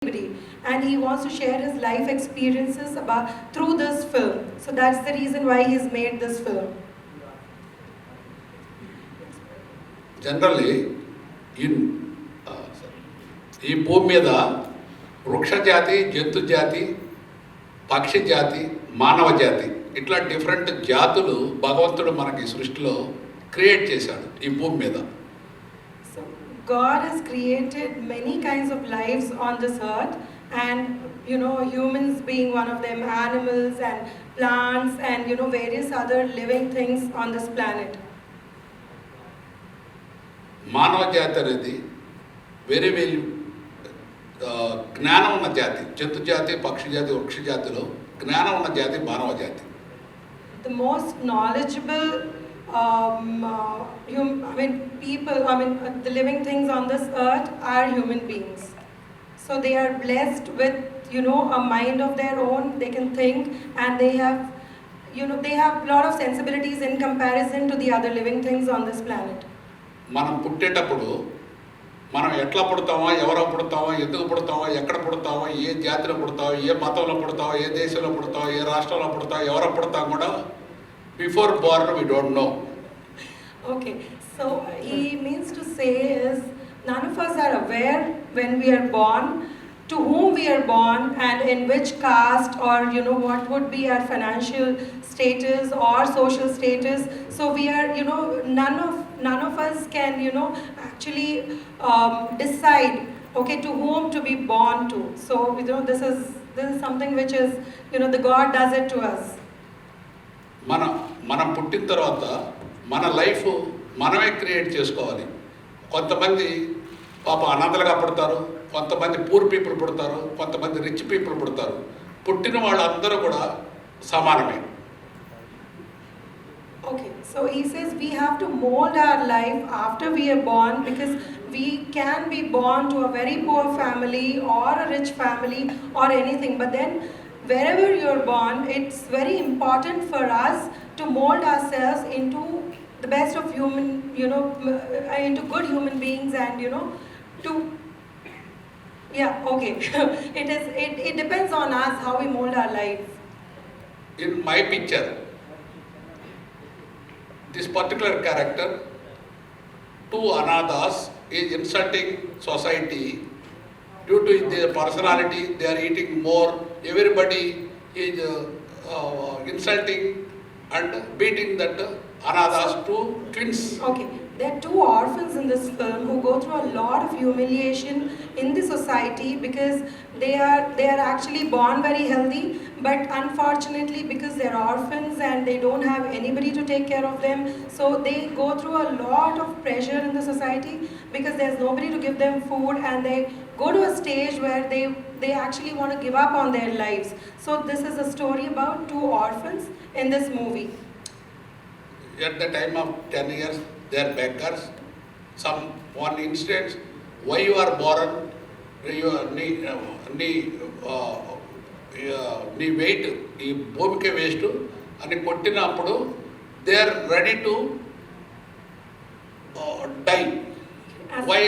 and he wants to share his life experiences through this film. So that's the reason why he's made this film. Generally, in ఈ భూమి మీద వృక్ష జాతి, జంతు జాతి, పక్షి జాతి, మానవ జాతి ఇట్లా డిఫరెంట్ జాతులు భగవంతుడు మనకి సృష్టిలో క్రియేట్ చేశాడు ఈ భూమి మీద. So God has created many kinds of lives on this earth, and humans being one of them, animals and plants and various other living things on this planet. మానవ జాతి అనేది వేరే వేరే జ్ఞానం ఉన్న జాతి. జంతు జాతి, పక్షి జాతి, వృక్ష జాతిలో జ్ఞానం ఉన్న జాతి మానవ జాతి. The most knowledgeable the living things on this earth are human beings. So they are blessed with a mind of their own. They can think, and they have a lot of sensibilities in comparison to the other living things on this planet. మనం పుట్టేటప్పుడు మనం ఎట్లా పుడతామో, ఎవరో పుడతామో, ఎందుకు పుడతామో, ఎక్కడ పుడతామో, ఏ జాతిలో పుడతామో, ఏ మతంలో పుడతామో, ఏ దేశంలో పుడతామో, ఏ రాష్ట్రంలో పుడతామో, ఎవరో పుడతాం కూడా before Born we don't know. Okay, so he means to say is none of us are aware when we are born, to whom we are born, and in which caste, or what would be our financial status or social status. So we are none of us can actually decide to whom to be born to. So this is something which is the God does it to us. మనం పుట్టిన తర్వాత మన life మనమే create చేసుకోవాలి. కొంతమంది పాప అనాథలుగా పుడతారు, కొంతమంది పూర్ పీపుల్ పుడతారు, కొంతమంది రిచ్ పీపుల్ పుడతారు. పుట్టిన వాళ్ళందరూ కూడా సమానమే. Okay, so he says we have to mold our life after we are born, because we can be born to a very poor family or a rich family or anything, but then wherever you're born, it's very important for us to mold ourselves into the best of human, into good human beings, and it depends on us how we mold our life. In my picture, this particular character, two anathas, is insulting society. Due to their personality, they are eating more. Everybody is insulting and beating that anathas, two twins. Okay, there are two orphans in this film who go through a lot of humiliation in the society, because they are actually born very healthy, but unfortunately because they're orphans and they don't have anybody to take care of them, so they go through a lot of pressure in the society because there's nobody to give them food, and they go to a stage where they actually want to give up on their lives. So this is a story about two orphans in this movie. At the time of 10 years, they are beggars. One instance, why you are born, నీ weight ఈ భూమికే waste అని కొట్టినప్పుడు they are ready to die. Why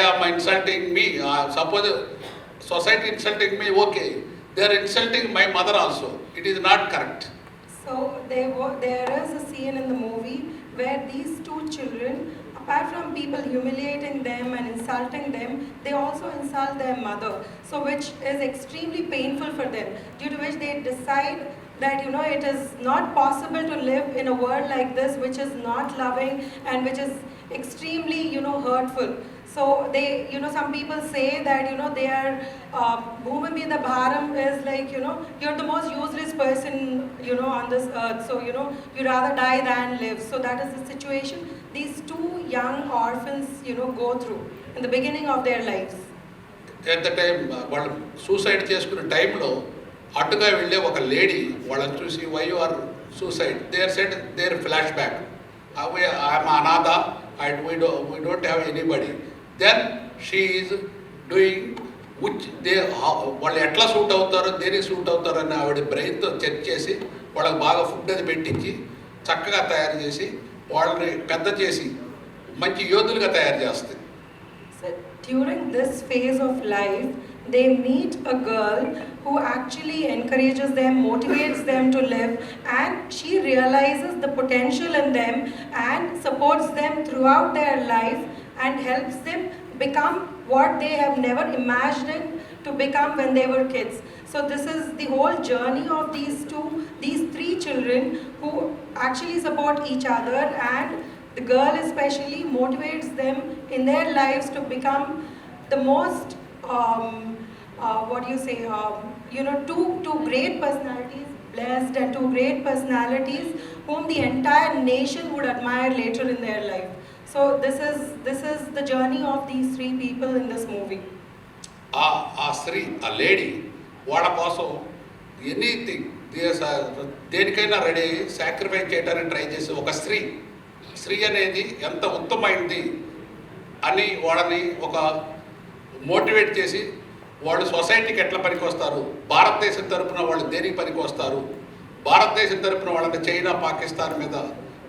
are insulting me? Suppose society insulting me, okay, they are insulting my mother also. It is not correct. So there is a scene in the movie where these two children, apart from people humiliating them and insulting them, they also insult their mother, so which is extremely painful for them, due to which they decide that it is not possible to live in a world like this, which is not loving and which is extremely hurtful. So they some people say that they are Bhumi Mida Bharam is like you're the most useless person on this earth, so you rather die than live. So that is the situation these two young orphans go through in the beginning of their lives. At the time వాళ్ళు suicide చేసుకునే టైంలో అటుగా వెళ్ళే ఒక lady వాళ్ళని చూసి why you are suicide, there said their flash back, I'm అనాథ, we don't have anybody. Then she is doing వాళ్ళు ఎట్లా సూట్ అవుతారో, దేనికి సూట్ అవుతారో అని ఆవిడ బ్రెయిన్తో చెక్ చేసి వాళ్ళకి బాగా ఫుడ్ అది పెట్టించి చక్కగా తయారు చేసి వాళ్ళని పెద్ద చేసి మంచి యోధులుగా తయారు చేస్తుంది. So during this phase of life, they meet a girl who actually encourages them, motivates them to live, and she realizes the potential in them and supports them throughout their life and helps them become what they have never imagined to become when they were kids. So this is the whole journey of these three children who actually support each other, and the girl especially motivates them in their lives to become the most, what do you say, two great personalities, blessed, and two great personalities whom the entire nation would admire later in their life. So this is the journey of these three people in this movie. ఆ స్త్రీ, ఆ lady వాళ్ళ కోసం anything దేనికైనా ready sacrifice చేయడానికి try చేసే ఒక స్త్రీ అనేది ఎంత ఉత్తమైంది అని వాళ్ళని ఒక మోటివేట్ చేసి వాళ్ళు సొసైటీకి ఎట్లా పనికి వస్తారు, భారతదేశం తరపున వాళ్ళు దేనికి పనికి వస్తారు, భారతదేశం తరపున వాళ్ళని చైనా పాకిస్తాన్ మీద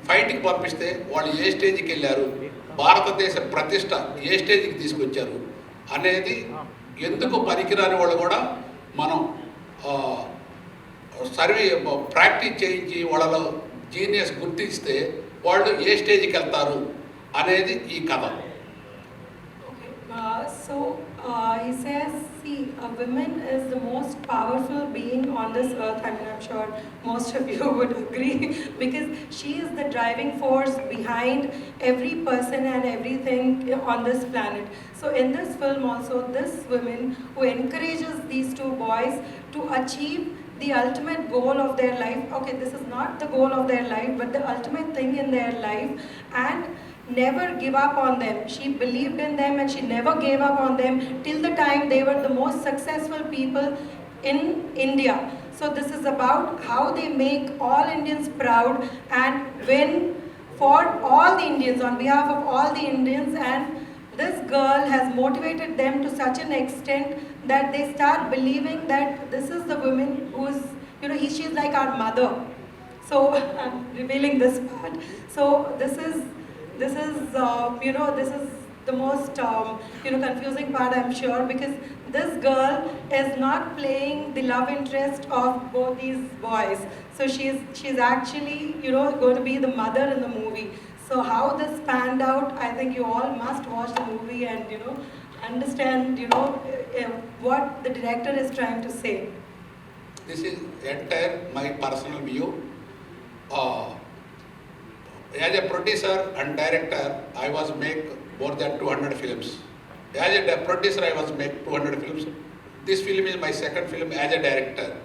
ఫైట్కి పంపిస్తే వాళ్ళు ఏ స్టేజ్కి వెళ్ళారు, భారతదేశ ప్రతిష్ట ఏ స్టేజ్కి తీసుకొచ్చారు అనేది, ఎందుకు పనికిరాని వాళ్ళు కూడా మనం సర్వే ప్రాక్టీస్ చేయించి వాళ్ళలో జీనియస్ గుర్తిస్తే వాళ్ళు ఏ స్టేజ్కి వెళ్తారు అనేది ఈ కథ. He says, see, a woman is the most powerful being on this earth. I mean, I'm sure most of you would agree, because she is the driving force behind every person and everything on this planet. So in this film also, this woman who encourages these two boys to achieve the ultimate goal of their life. Okay, this is not the goal of their life, but the ultimate thing in their life, and never give up on them. She believed in them and she never gave up on them till the time they were the most successful people in India. So this is about how they make all Indians proud and win for all the Indians, on behalf of all the Indians. And this girl has motivated them to such an extent that they start believing that this is the woman who's, she's like our mother. So I'm revealing this part. So this is this is the most confusing part, I'm sure, because this girl is not playing the love interest of both these boys. So she's actually going to be the mother in the movie. So how this panned out, I think you all must watch the movie and understand what the director is trying to say. This is entire my personal view. As a producer and director, I was make more than 200 films. As a producer, I was make 200 films. This film is my second film as a director.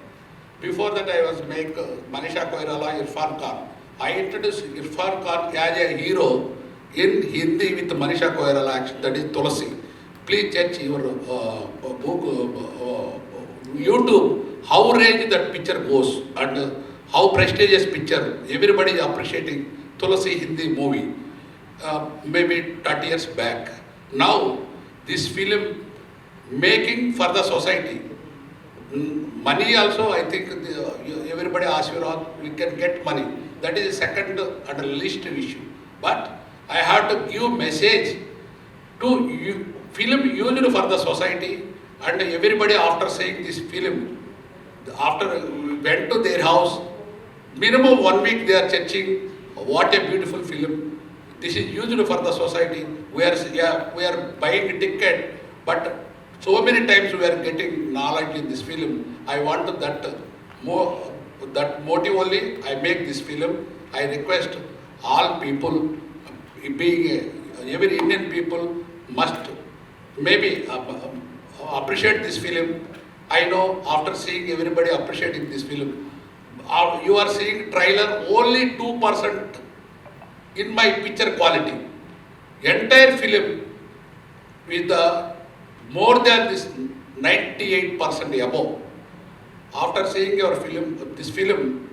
Before that, I was make Manisha Koirala, Irfan Khan. I introduced Irfan Khan as a hero in Hindi with Manisha Koirala action, that is Tulsi. Please check your book, YouTube, how range that picture goes and how prestigious picture. Everybody is appreciating Tulsi Hindi movie, maybe 30 years back. Now, this film making for the society. Money also, I think everybody asks you, we can get money. That is the second and least issue. But I have to give message to you, film used for the society, and everybody after seeing this film, after we went to their house, minimum 1 week they are checking, what a beautiful film. This is used for the society. We are buying a ticket, but so many times we are getting knowledge in this film. I want that motive only. I make this film. I request all people, being every Indian people must maybe appreciate this film. I know after seeing everybody appreciating this film, you are seeing trailer only 2% in my picture quality. Entire film with more than this 98% above. After seeing your film, this film,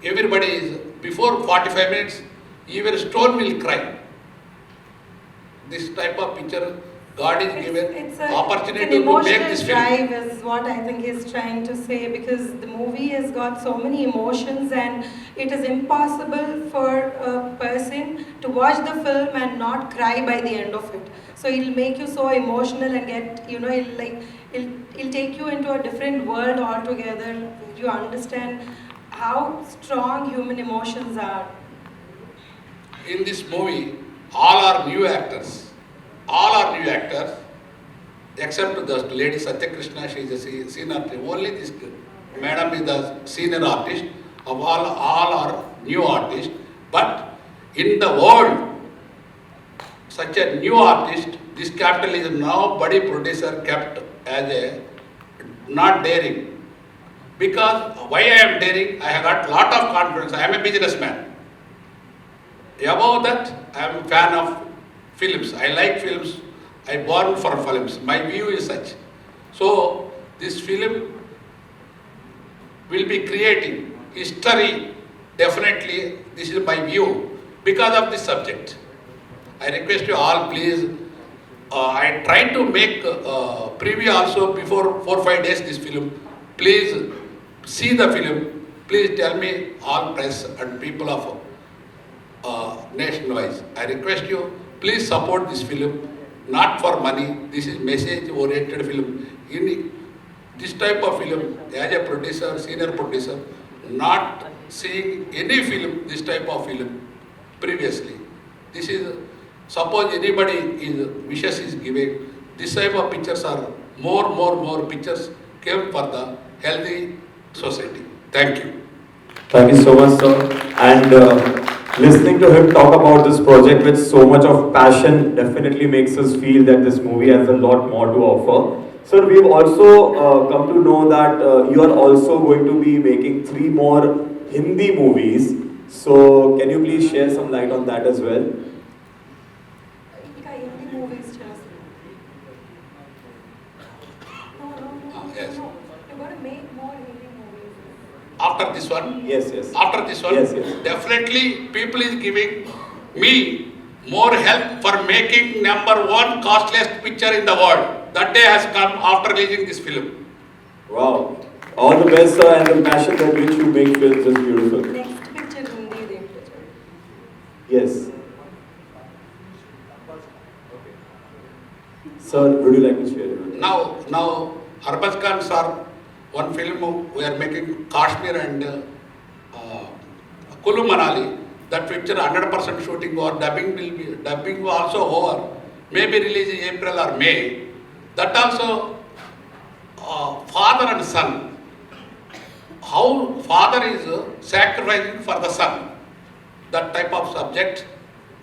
everybody is, before 45 minutes, even stone will cry. This type of picture God is given It's opportunity an to make emotional this film. drive is what I think he's trying to say, because the movie has got so many emotions and it is impossible for a person to watch the film and not cry by the end of it. So it'll make you so emotional and get, it'll take you into a different world altogether. You understand how strong human emotions are. In this movie, all are new actors. All are new actors, except the lady Satya Krishna, she is a senior artist. Only this madam is the senior artist. Of all are new artists. But in the world, such a new artist, this capital is nobody producer kept as a not daring. Because why I am daring, I have got lot of confidence. I am a businessman. Above that, I am a fan of films. I like films. I born for films. My view is such. So this film will be creating history. Definitely, this is my view because of this subject. I request you all, please. I tried to make preview also before 4-5 days this film. Please see the film. Please tell me all press and people of nation-wise. I request you, please support this film, not for money. This is message-oriented film. In this type of film, as a producer, senior producer, not seeing any film, this type of film previously. This is, suppose anybody wishes is giving, this type of pictures are more pictures came for the healthy society. Thank you. Thank you so much, sir. And listening to him talk about this project with so much of passion definitely makes us feel that this movie has a lot more to offer. Sir, we've also come to know that you are also going to be making 3 more Hindi movies. So, can you please share some light on that as well? Hindi movies just. Yes. You're going to make more Hindi movies. After this one? Yes. After this one? Yes. Definitely people is giving me more help for making #1 costliest picture in the world. That day has come after releasing this film. Wow. All the best, sir, and the passion with which you make films is beautiful. Next picture Hindi देख लो. Yes. Sir, would you like to share it? Now, Harbaz Khan sir, one film we are making Kashmir and Kulu Manali. That picture 100% shooting or dubbing also over. Maybe release in April or May. That also father and son. How father is sacrificing for the son. That type of subject.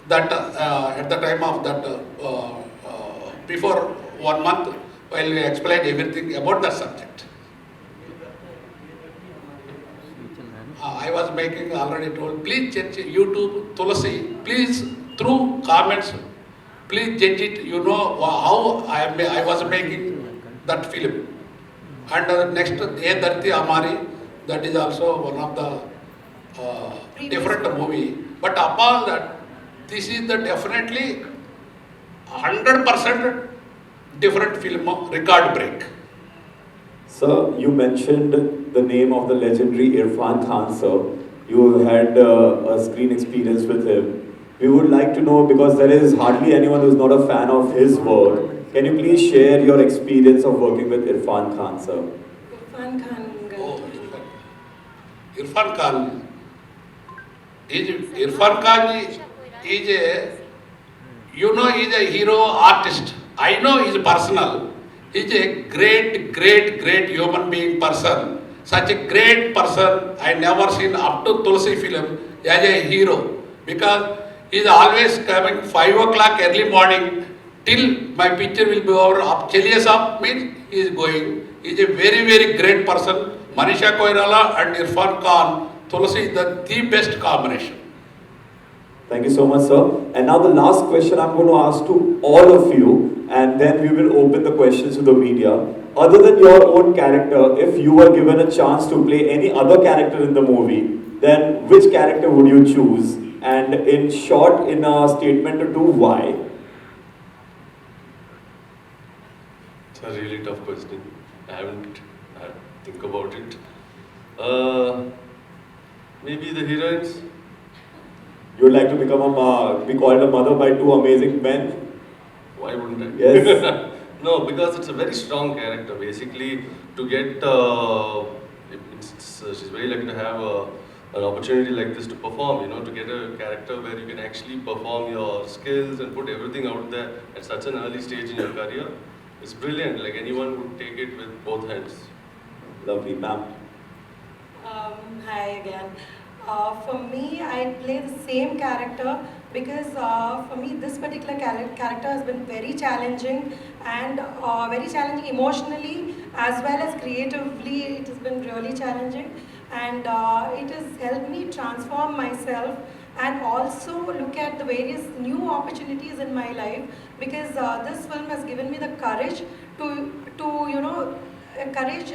That at the time of that before 1 month, while we explain everything about that subject. I was making already told, please check YouTube, Tulasi, please through comments, please judge it, you know how I was making that film. And next, Ye Dharti Amari, that is also one of the different movie. But upon that, this is the definitely 100% different film, record break. Sir, you mentioned the name of the legendary Irfan Khan, sir. You had a screen experience with him. We would like to know, because there is hardly anyone who is not a fan of his work. Can you please share your experience of working with Irfan Khan, sir? Irfan Khan. Oh, Irfan Khan. Irfan Khan is a, you know, he is a hero artist. I know he is personal. He is a great human being person. Such a great person I never seen up to Tulsi film as a hero. Because he is always coming 5 o'clock early morning till my picture will be over. Up Chaliye Saab means he is going. He is a very great person. Manisha Koirala and Irfan Khan, Tulsi is the best combination. Thank you so much, sir. And now the last question I'm going to ask to all of you, and then we will open the questions to the media. Other than your own character, if you were given a chance to play any other character in the movie, then which character would you choose? And in short, in a statement or two, why? a really tough question. I haven't had to think about it. Uh, Maybe the heroines? You would like to become be called a mother by two amazing men? Why wouldn't I? Yes. No, because it's a very strong character. Basically, to get, she's very lucky to have an opportunity like this to perform, to get a character where you can actually perform your skills and put everything out there at such an early stage in your career. It's brilliant, like anyone would take it with both hands. Lovely, ma'am. Hi again. For me, I play the same character because for me this particular character has been very challenging and very challenging emotionally as well as creatively. It has been really challenging and it has helped me transform myself and also look at the various new opportunities in my life because this film has given me the courage to courage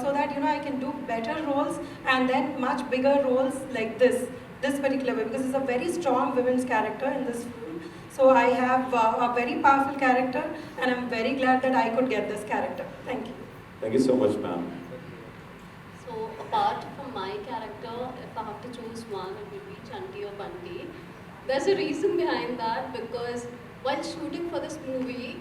so that I can do better roles and then much bigger roles like this particular way because it's a very strong women's character in this film. So I have a very powerful character and I'm very glad that I could get this character. Thank you. Thank you so much, ma'am. So apart from my character, if I have to choose one, it would be Chanti or Bunty. There's a reason behind that because while shooting for this movie,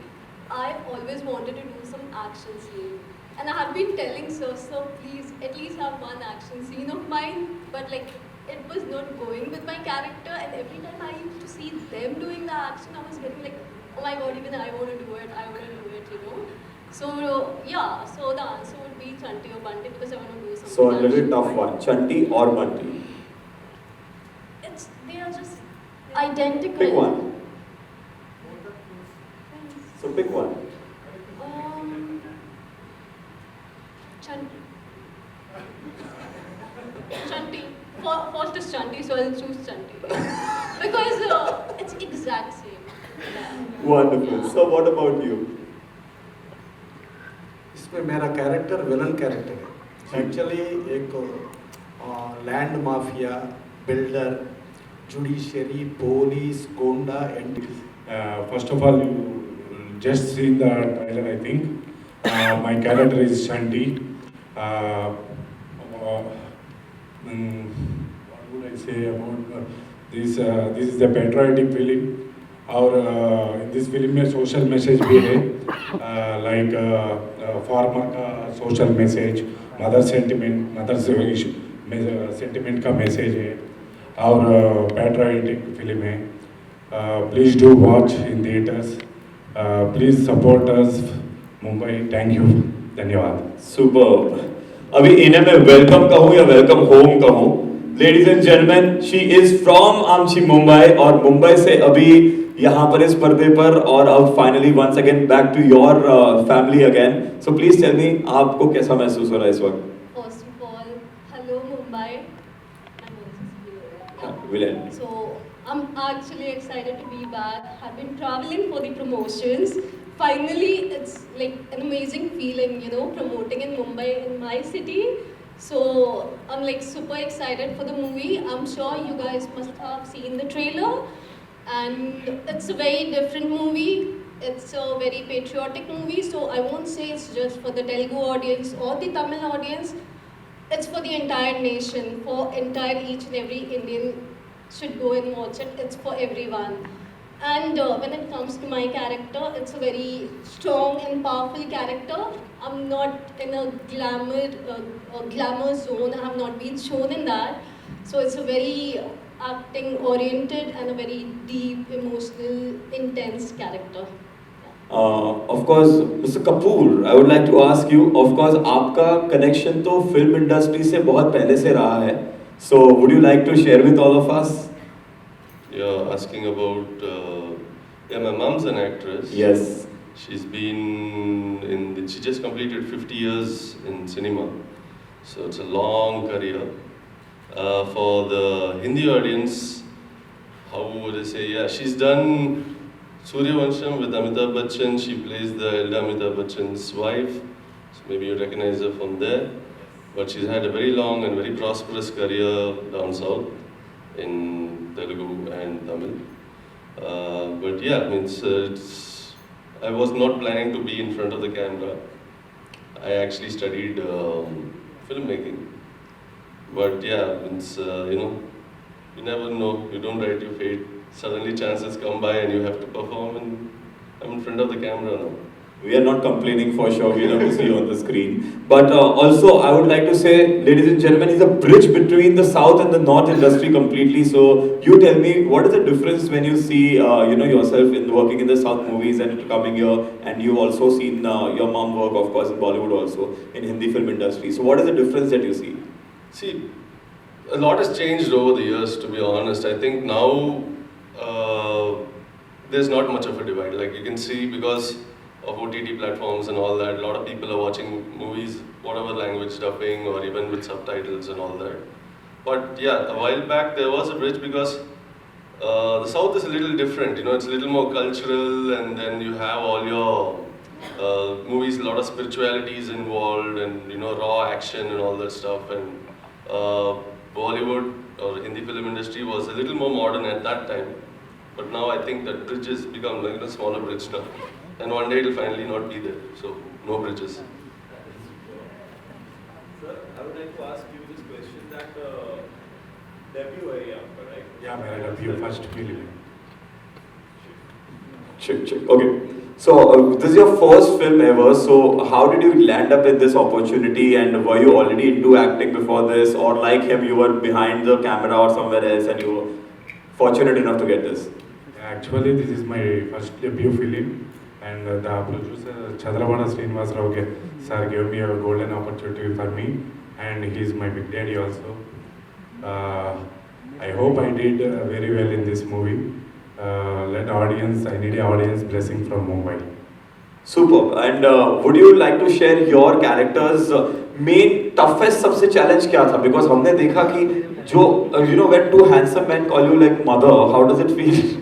I always wanted to do some action scene. And I have been telling sir, please at least have one action scene of mine. But like it was not going with my character, and every time I used to see them doing the action, I was getting like, oh my god, even I want to do it, So yeah, so the answer would be Chanti or Bunty because I want to do something. So a little tough one, Chanti or Bunty? They are just identical. Pick one. So pick one. Chanti. Chanti. First is Chanti, so I'll choose Chanti. Because it's exact same. Yeah. Wonderful. Yeah. So what about you? इसमें मेरा character villain character है actually एक land mafia builder judiciary police Gonda and First of all, you just seen the trailer, I think. My character is Shanti. What would I say about this? This is the patriotic film. और in this film में social message भी है, like farmer का social message, mother sentiment का message है, और patriotic film है. Please do watch in theaters. Please support us, Mumbai. Thank you. धन्यवाद. Superb. अभी इन्हें मैं वेलकम कहूँ या वेलकम होम कहूँ? Ladies and gentlemen, she is from आमची मुंबई और मुंबई से अभी यहाँ पर इस पर्दे पर और अब finally once again back to your family again. So please tell me आपको कैसा महसूस हो रहा है इस वक्त? First of all, hello Mumbai. Villain. So I'm actually excited to be back. I've been traveling for the promotions. Finally, it's like an amazing feeling, promoting in Mumbai, in my city. So I'm like super excited for the movie. I'm sure you guys must have seen the trailer. And it's a very different movie. It's a very patriotic movie. So I won't say it's just for the Telugu audience or the Tamil audience. It's for the entire nation, for entire each and every Indian should go and watch it. It's for everyone. And when it comes to my character, it's a very strong and powerful character. I'm not in a glamour zone. I have not been shown in that. So it's a very acting oriented and a very deep, emotional, intense character. Of course, Mr. Kapoor, I would like to ask you. Of course, आपका connection तो film industry से बहुत पहले से रहा है. So would you like to share with all of us? You're asking about, my mom's an actress. Yes. She's been she just completed 50 years in cinema. So it's a long career. For the Hindi audience, how would I say, she's done Suryavansham with Amitabh Bachchan. She plays the elder Amitabh Bachchan's wife. So maybe you recognize her from there. But she's had a very long and very prosperous career down south in Telugu and Tamil. But yeah, I was not planning to be in front of the camera. I actually studied filmmaking. But yeah, it's, you never know, you don't write your fate. Suddenly chances come by and you have to perform, and I'm in front of the camera now. We are not complaining for sure, we love to see you on the screen. But also, I would like to say, ladies and gentlemen, he's a bridge between the South and the North industry completely. So, you tell me, what is the difference when you see, yourself in working in the South movies and coming here, and you've also seen your mom work, of course, in Bollywood also, in Hindi film industry. So, what is the difference that you see? See, a lot has changed over the years, to be honest. I think now there's not much of a divide. Like you can see, because of OTT platforms and all that, a lot of people are watching movies, whatever language dubbing or even with subtitles and all that. But yeah, a while back there was a bridge because the South is a little different, it's a little more cultural, and then you have all your movies, a lot of spiritualities involved, and raw action and all that stuff. And Bollywood or Hindi film industry was a little more modern at that time. But now I think that bridge has become like a smaller bridge now. And one day it will finally not be there. So, no bridges. Sir, I would like to ask you this question that debut है आपका, right? Yeah, मेरा debut first film. Check. Okay. So, this is your first film ever. So, how did you land up in this opportunity? And were you already into acting before this? Or like him, you were behind the camera or somewhere else and you were fortunate enough to get this? Actually, this is my first debut film. And the producer, Chadlavada sir gave me a golden opportunity for me. And he's my big daddy also. I hope I did very well in this movie. I need an audience blessing from Mumbai. Superb. And would you like to share your character's main toughest सबसे challenge क्या था? Because हमने देखा कि जो when two handsome men call you like mother, how does it feel?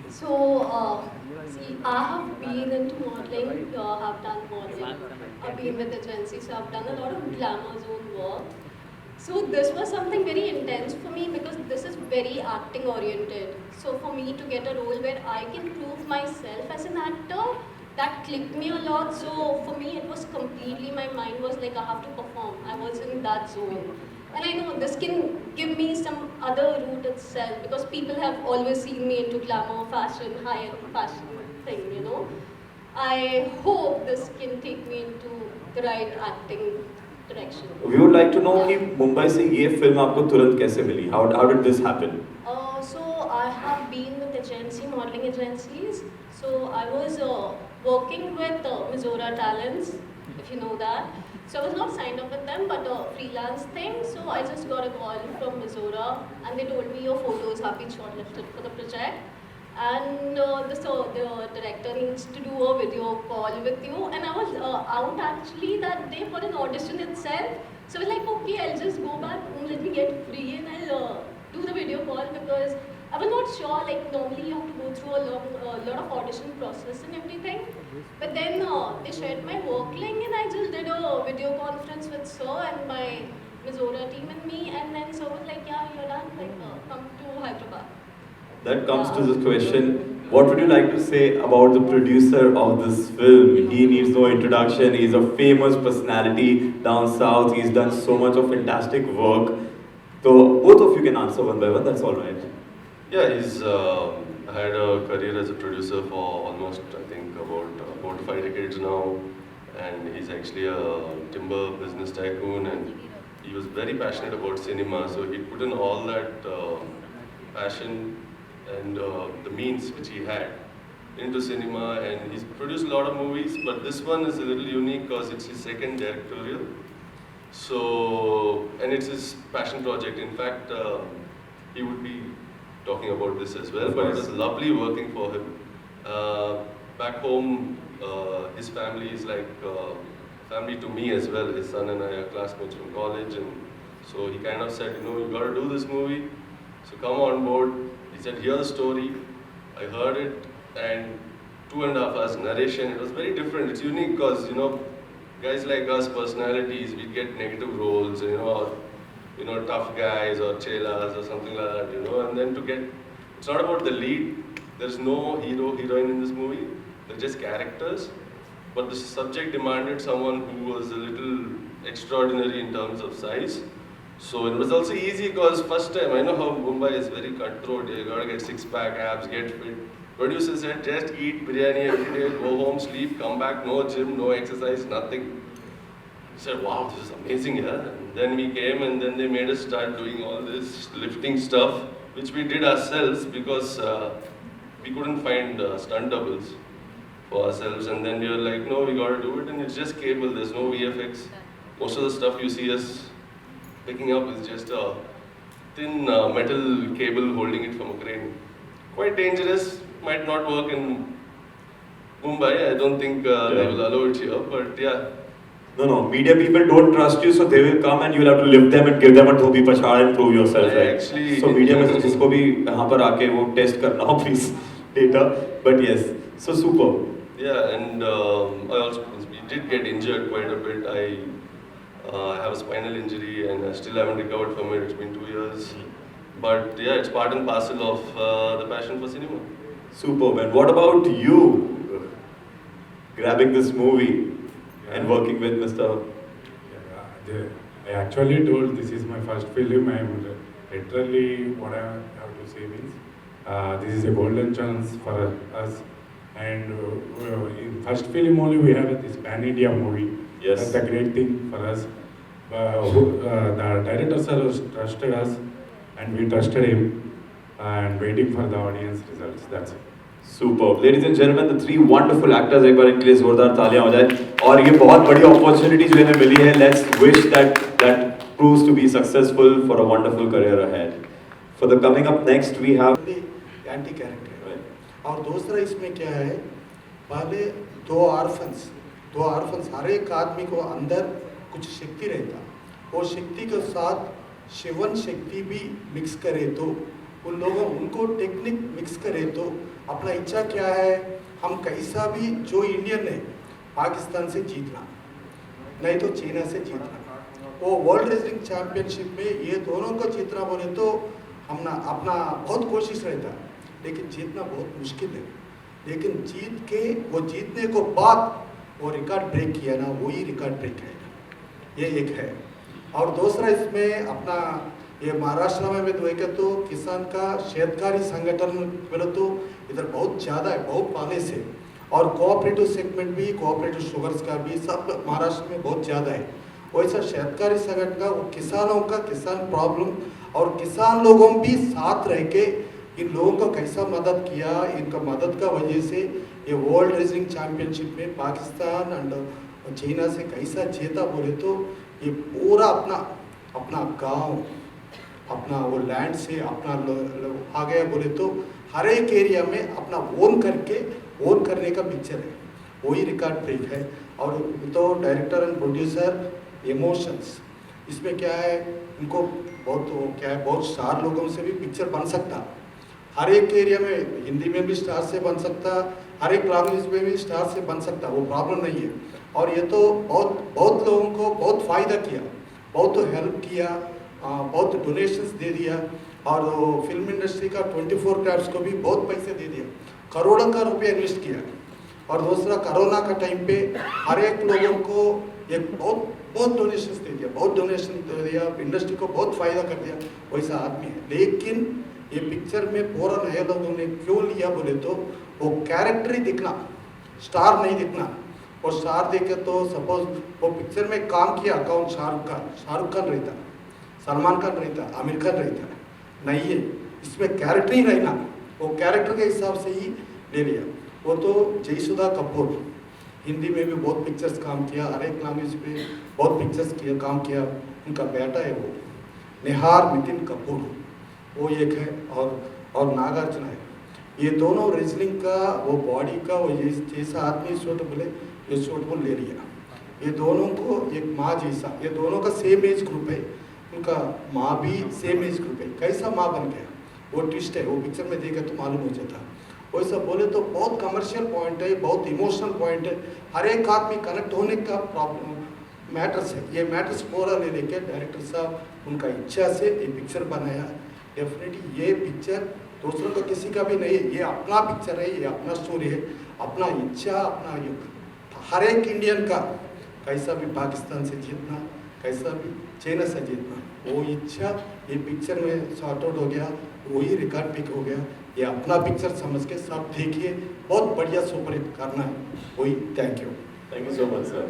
So, see, I have been into modeling, have done modeling, I've been with agencies, so I've done a lot of glamour zone work. So this was something very intense for me because this is very acting oriented. So for me to get a role where I can prove myself as an actor, that clicked me a lot. So for me it was completely, my mind was like I have to perform. I was in that zone. And I know this can give me some other route itself because people have always seen me into glamour, fashion, high-end fashion thing, I hope this can take me into the right acting direction. We would like to know कि मुंबई से ये film आपको तुरंत कैसे मिली? How did this happen? So I have been with agency, modeling agencies. So I was working with Mizora Talents, if you know that. So I was not signed up with them, but a freelance thing. So I just got a call from Mizora, and they told me your photos have been shortlisted for the project. And the director needs to do a video call with you. And I was out actually that day for an audition itself. So I was like, okay, I'll just go back home, let me get free, and I'll do the video call because I was not sure, like normally you have to go through a lot of audition process and everything. But then they shared my work link and I just did a video conference with Sir and my Mizora team and me, and then Sir was like, yeah, you're done, like come to Hyderabad. That comes to the question, what would you like to say about the producer of this film? He needs no introduction, he's a famous personality down south, he's done so much of fantastic work. So both of you can answer one by one, that's alright. Yeah, he's had a career as a producer for almost, I think, about 4 to 5 decades now. And he's actually a timber business tycoon, and he was very passionate about cinema. So he put in all that passion and the means which he had into cinema, and he's produced a lot of movies, but this one is a little unique because it's his second directorial. So, and it's his passion project. In fact, he would be talking about this as well, but it was lovely working for him. Back home, his family is like family to me as well. His son and I are classmates from college, and so he kind of said, you got to do this movie, so come on board. He said, here's the story. I heard it, and 2.5 hours narration. It was very different. It's unique because, guys like us, personalities, we get negative roles, or, tough guys or chelas or something like that, and then to get, it's not about the lead, There's no hero, heroine in this movie. They're just characters. But the subject demanded someone who was a little extraordinary in terms of size. So it was also easy because first time, I know how Mumbai is very cutthroat. You gotta get six-pack abs, get fit. Producer said, just eat biryani every day, go home, sleep, come back, no gym, no exercise, nothing. We said, wow, this is amazing, yeah. And then we came and then they made us start doing all this lifting stuff, which we did ourselves because we couldn't find stunt doubles for ourselves. And then we were like, no, we gotta do it. And it's just cable, there's no VFX. Most of the stuff you see us picking up is just a thin metal cable holding it from a crane. Quite dangerous, might not work in Mumbai. I don't think they will allow it here, but yeah. No, media people don't trust you, so they will come and you will have to lift them and give them a dhobi pachad and prove yourself, right? Actually, so media में से जिसको भी यहाँ पर आके वो test करना हो please later. But yes, so super. Yeah, and I also we did get injured quite a bit. I have a spinal injury and I still haven't recovered from it. It's been 2 years. But yeah, it's part and parcel of the passion for cinema. Super, man. What about you grabbing this movie and working with Mr. I actually told this is my first film. I am literally what I have to say means this is a golden chance for us. And in first film only we have this pan-India movie. Yes. That's the great thing for us. The director sir trusted us and we trusted him and waiting for the audience results. That's it. Superb. Ladies and gentlemen, the three wonderful actors, एक बार इनके लिए जोरदार तालियां हो जाए और ये बहुत बड़ी opportunity जो इन्हें मिली है. Let's wish that proves to be successful for a wonderful career ahead. For the coming up next, we have anti character है. और दूसरा इसमें क्या है, पहले दो आर्फन्स हर एक आदमी को अंदर कुछ शक्ति रहता, वो शक्ति के साथ शिवन शक्ति भी मिक्स करे तो उन लोगों उनको टेक्निक मिक्स करे तो अपना इच्छा क्या है, हम कैसा भी जो इंडियन है पाकिस्तान से जीतना नहीं तो चाइना से जीतना. वो वर्ल्ड रेसलिंग चैंपियनशिप में ये दोनों को जीतना बोले तो हम अपना बहुत कोशिश रहता, लेकिन जीतना बहुत मुश्किल है. लेकिन जीत के वो जीतने को बाद वो रिकॉर्ड ब्रेक किया ना, वही रिकॉर्ड ब्रेक रहेगा. ये एक है. और दूसरा इसमें अपना ये महाराष्ट्र में देखे तो किसान का शेतकारी संगठन बोले तो इधर बहुत ज़्यादा है, बहुत पहले से. और कोऑपरेटिव सेगमेंट भी, कोऑपरेटिव शुगर्स का भी सब महाराष्ट्र में बहुत ज़्यादा है. वैसा शेतकारी संगठन का वो किसानों का किसान प्रॉब्लम और किसान लोगों भी साथ रह के इन लोगों को कैसा मदद किया, इनका मदद का वजह से ये वर्ल्ड रेसलिंग चैंपियनशिप में पाकिस्तान एंड चाइना से कैसा जीता बोले तो ये पूरा अपना गांव अपना वो लैंड से अपना आ गया बोले तो हर एक एरिया में अपना ओन करने का पिक्चर है, वही रिकॉर्ड ब्रेक है. और तो डायरेक्टर एंड प्रोड्यूसर इमोशंस इसमें क्या है, इनको बहुत स्टार लोगों से भी पिक्चर बन सकता, हर एक एरिया में हिंदी में भी स्टार से बन सकता, हर एक लैंग्वेज में भी स्टार से बन सकता, वो प्रॉब्लम नहीं है. और ये तो बहुत लोगों को बहुत फ़ायदा किया, बहुत हेल्प किया, बहुत डोनेशंस दे दिया. और फिल्म इंडस्ट्री का 24 कैरेट्स को भी बहुत पैसे दे दिया, करोड़ों का रुपया इन्वेस्ट किया. और दूसरा कोरोना का टाइम पे हर एक लोगों को एक बहुत डोनेशंस दे दिया, बहुत डोनेशन दे दिया, इंडस्ट्री को बहुत फ़ायदा कर दिया. वैसा आदमी है. लेकिन ये पिक्चर में पूरा नए लोगों ने क्यों लिया बोले तो वो कैरेक्टर ही दिखना, स्टार नहीं दिखना. और स्टार देखे तो सपोज वो पिक्चर में काम किया कौन, शाहरुख खान रहता, सलमान खान रहता, आमिर खान रहता, नहीं है. इसमें कैरेक्टर ही रहना, वो कैरेक्टर के हिसाब से ही ले लिया. वो तो जयसुधा कपूर हिंदी में भी बहुत पिक्चर्स काम किया, हर एक लैंग्वेज पे बहुत पिक्चर्स काम किया. उनका बेटा है वो निहार नितिन कपूर, वो एक है. और नागार्जुना है. ये दोनों रेसलिंग का वो बॉडी का वो जैसा आदमी सूटेबल है, ये सूटेबल ले लिया. ये दोनों को एक माँ जैसा, ये दोनों का सेम एज ग्रुप है, उनका माँ भी सेम एज ग्रुप है. कैसा माँ बन गया वो ट्विस्ट है, वो पिक्चर में देखा तो मालूम हो जाता. वैसा बोले तो बहुत कमर्शियल पॉइंट है, बहुत इमोशनल पॉइंट है, हर एक आदमी कनेक्ट होने का प्रॉब्लम मैटर्स है. ये मैटर्स पूरा ले लेके डायरेक्टर साहब उनका इच्छा से ये पिक्चर बनाया. डेफिनेटली ये पिक्चर दूसरों का किसी का भी नहीं है, ये अपना पिक्चर है, ये अपना स्टोरी है, अपना इच्छा, अपना युग। हर एक इंडियन का कैसा भी पाकिस्तान से जीतना, कैसा भी चाइना से जीतना, वो इच्छा ये पिक्चर में सॉर्ट आउट हो गया, वही रिकॉर्ड पिक हो गया। ये अपना पिक्चर समझ के सब देखिए, बहुत बढ़िया सुपरहिट करना है वही। Thank you. Thank you so much, sir.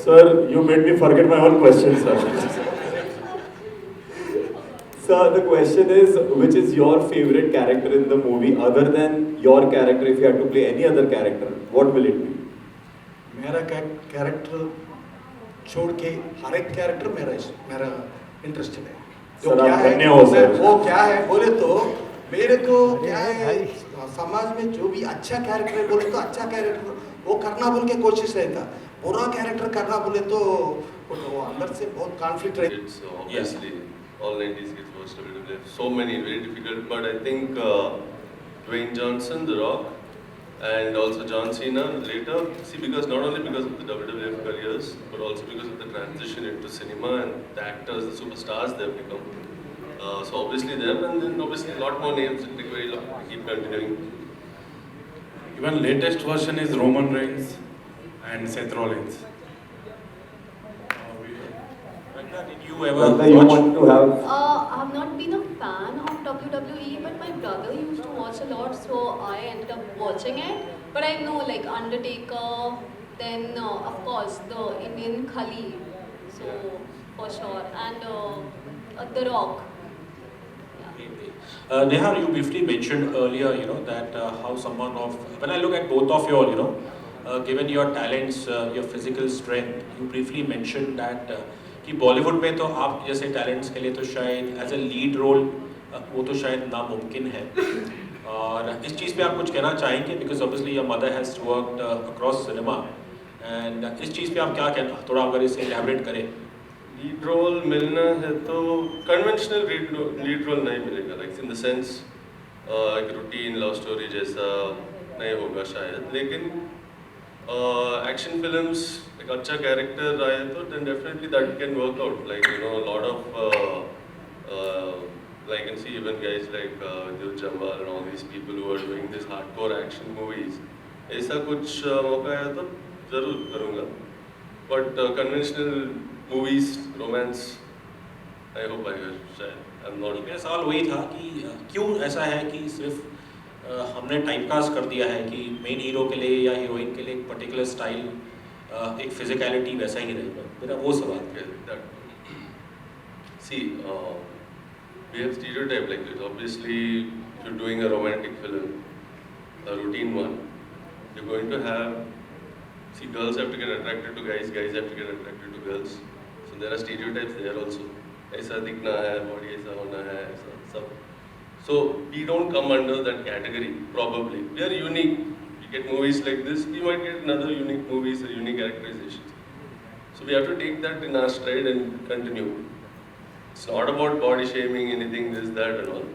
Sir, you made me forget my own question, sir. Sir, the question is, which is your favorite character in the movie other than your character? If you had to play any other character, what will it be? मेरा character छोड़ के हर एक character मेरा interested है। जो sir, क्या आप है धन्य हो, सर। वो क्या है बोले तो मेरे को क्या है, समाज में जो भी अच्छा कैरेक्टर है बोले तो अच्छा कैरेक्टर वो करना बोल के कोशिश रहता, बुरा कैरेक्टर करना बोले तो वो अंदर से बहुत कॉन्फ्लिक्ट रहता। It's obviously all 90s kids watched WWE. So many, very difficult. But I think Dwayne Johnson, The Rock, and also John Cena later. See, because not only because of the WWF careers, but also because of the transition into cinema and the actors, the superstars they've become. So obviously them, and then obviously a lot more names that take very long to keep continuing. Even latest version is Roman Reigns and Seth Rollins. Did you ever Ragda, you watch? want to have... I've not been a fan of WWE, but my brother used to watch a lot, so I ended up watching it. But I know like Undertaker, then of course the Indian Khali, so for sure, and The Rock. Nihaar, you briefly mentioned earlier, that how someone of, when I look at both of you all, given your talents, your physical strength, you briefly mentioned that कि बॉलीवुड में तो आप जैसे talents के लिए तो शायद as a lead role वो तो शायद नामुमकिन है, और इस चीज़ पे आप कुछ कहना चाहेंगे? Because obviously your mother has worked across cinema, and इस चीज़ पे आप क्या कहना, थोड़ा अगर इसे एलैबोरेट करें। लीड रोल मिलना है तो कन्वेंशनल लीड रोल नहीं मिलेगा, लाइक इन द सेंस एक रूटीन लव स्टोरी जैसा नहीं होगा शायद, लेकिन एक्शन फिल्म्स एक अच्छा कैरेक्टर आए तो then definitely that can work out, like a lot of like you can see even guys like Dil Jambal and all these people who are doing this hardcore action movies, ऐसा कुछ मौका आया तो ज़रूर करूँगा, but conventional movies, romance, I hope I will शायद I'm not. मेरा सवाल वही था कि क्यों ऐसा है कि सिर्फ हमने टाइपकास्ट कर दिया है कि मेन हीरो के लिए या हीरोइन के लिए एक पर्टिकुलर स्टाइल, एक फिजिकलिटी वैसा ही रहेगा, मेरा वो सवाल है। See, we have stereotype like this. Obviously, if you're doing a romantic film, a routine one, you're going to have, see, girls have to get attracted to guys, guys have to get attracted to girls. So there are stereotypes there also. ऐसा दिखना है, body ऐसा होना है, ऐसा सब. So we don't come under that category, probably. We are unique. We get movies like this, we might get another unique movies or unique characterizations. So we have to take that in our stride and continue. It's not about body shaming, anything, this, that and all.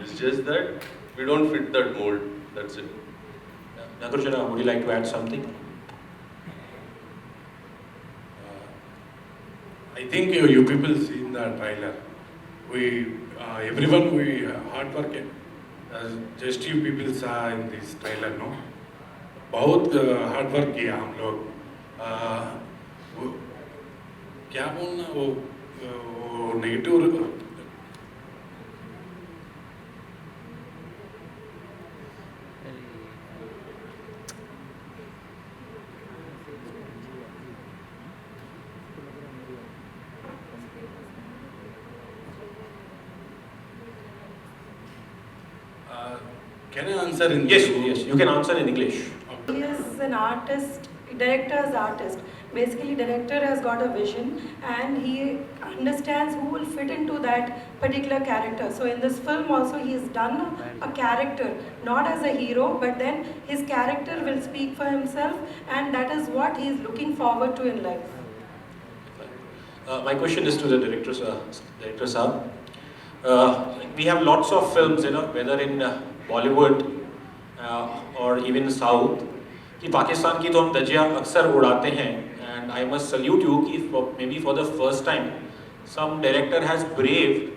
It's just that we don't fit that mold, that's it. Nagarjuna, would you like to add something? I think you people seen the trailer. Everyone hard work. Just you people saw in this trailer, no? बहुत hard work किया हम लोग। क्या बोलना वो negative Can I answer in Yes, you can answer in English. He is an artist, director's artist. Basically, director has got a vision and he understands who will fit into that particular character. So in this film also he has done a character, not as a hero, but then his character will speak for himself, and that is what he is looking forward to in life. My question is to the director sir. We have lots of films, whether in Bollywood or even South, कि पाकिस्तान की तो हम धज्जियाँ अक्सर उड़ाते हैं, and I must salute you कि maybe for the first time some director has braved